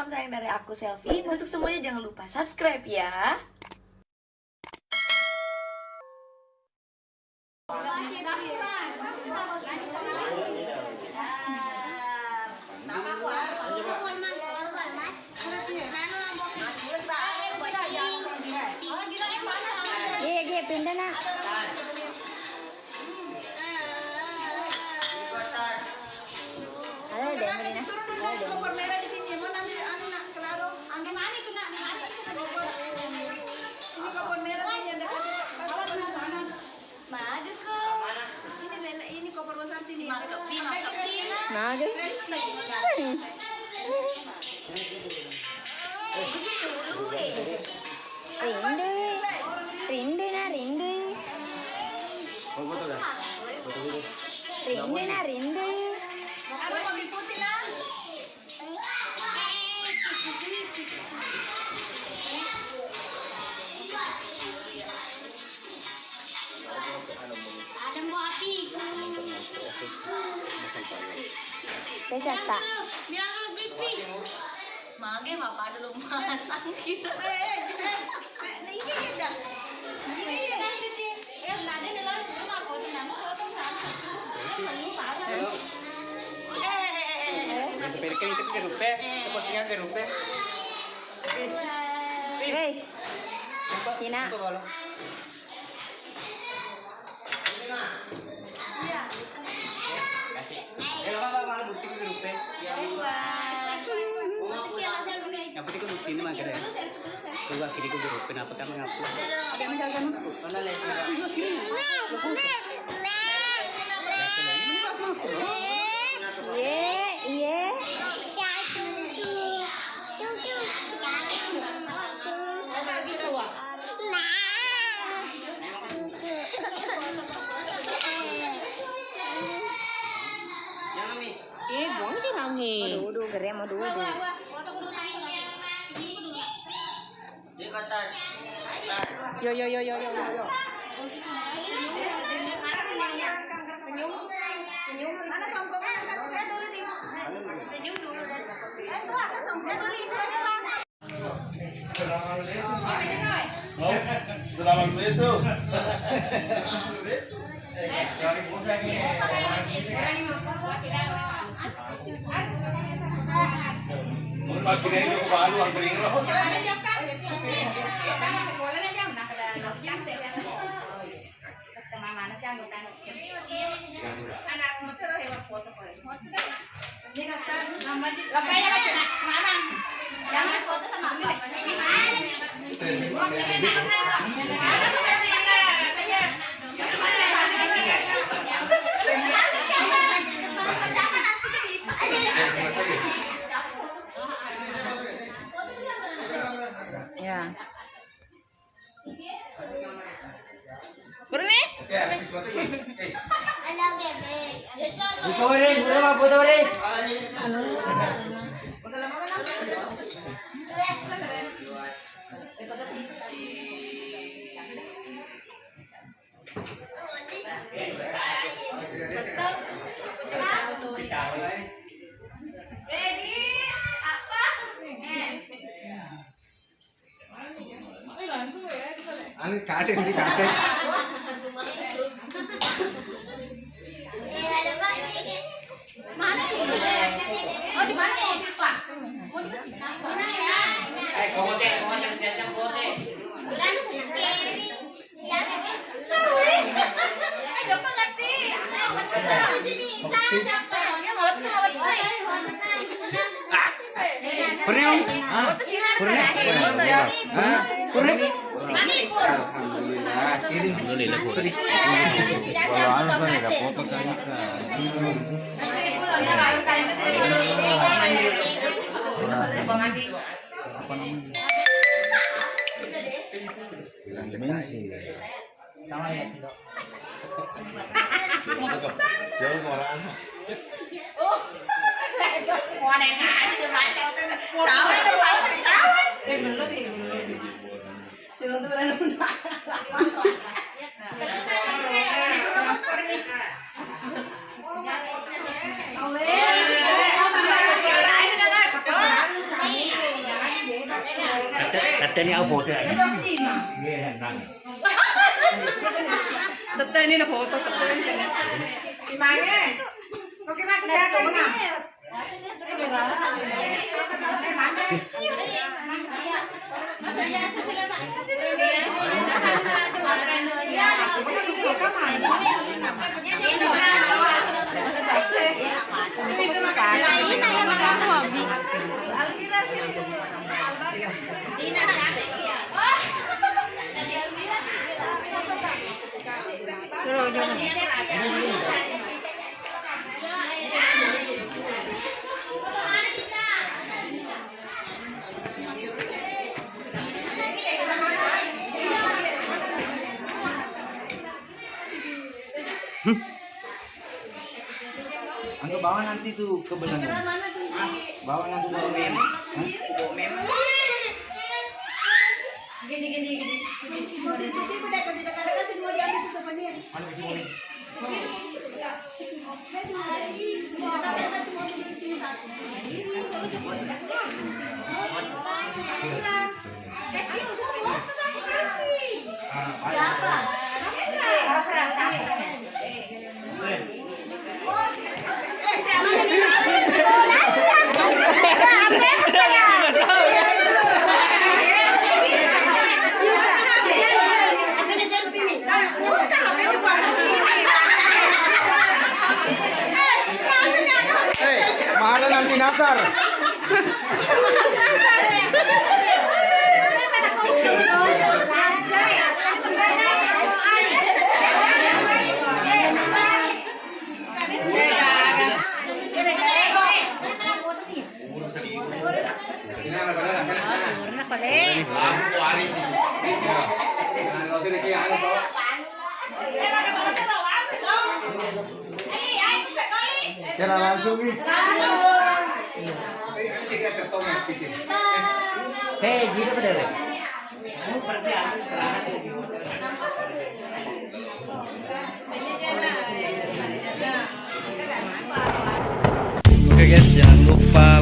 salam sayang dari aku Selfie. Untuk semuanya jangan lupa subscribe ya. Pindah nak. Halo deh, Melina. Turun dulu kompor merah di sini. Mau ambil anu nak kelaro. Angin mana itu nak? Ini kompor merah sini yang dekat. Madu kok. Ini kompor besar sini. Makepi. Madu. Sini. Rindu na rindu. Rindu na rindu. Ada mobil putih nak. Ada mau api. Tecak tak? Bilang lu pipi. Mage apa dulu masak gitu. Ini dah. Hei, Cina. Yang penting kan bukti ini mah kira. Coba kiri ku berupa kenapa kamu ngaku? Ada yang menjaga mana? Mana lagi? Iya. Buang ke nangi. Dulu gere mau dulu. Yo. Mana songkokan senyum dulu. Ada songkok Selamat besok. Mun makinig ko paano ang peligro. anak motor hewan foto ko. Ini kasar. Jangan foto sama aku. Ya. Berani? Foto rin. Ini kacang. Mana ini? Oh, di mana mobil Pak? Mau di sini. Mana ya? Kote siapa kote? Bilang Joko ganti. Di sini. Siapa? Purni. Purni. Alhamdulillah. Alhamdulillah Purni. Jauh orang. Tete ni au foto aja. Iya, nang. Tete ini na foto tete ini. Gimana? Kok gimana biasa mah? Angga bawa nanti tuh ke benangnya. Bawa nanti bawa mem. Bawa mem. Gini. Jadi udah kasih mau diambil ke souvenir. Mana biji moni? Mahal nanti nasar. Kira langsung nih. Hei, gini pada. Oke guys, jangan lupa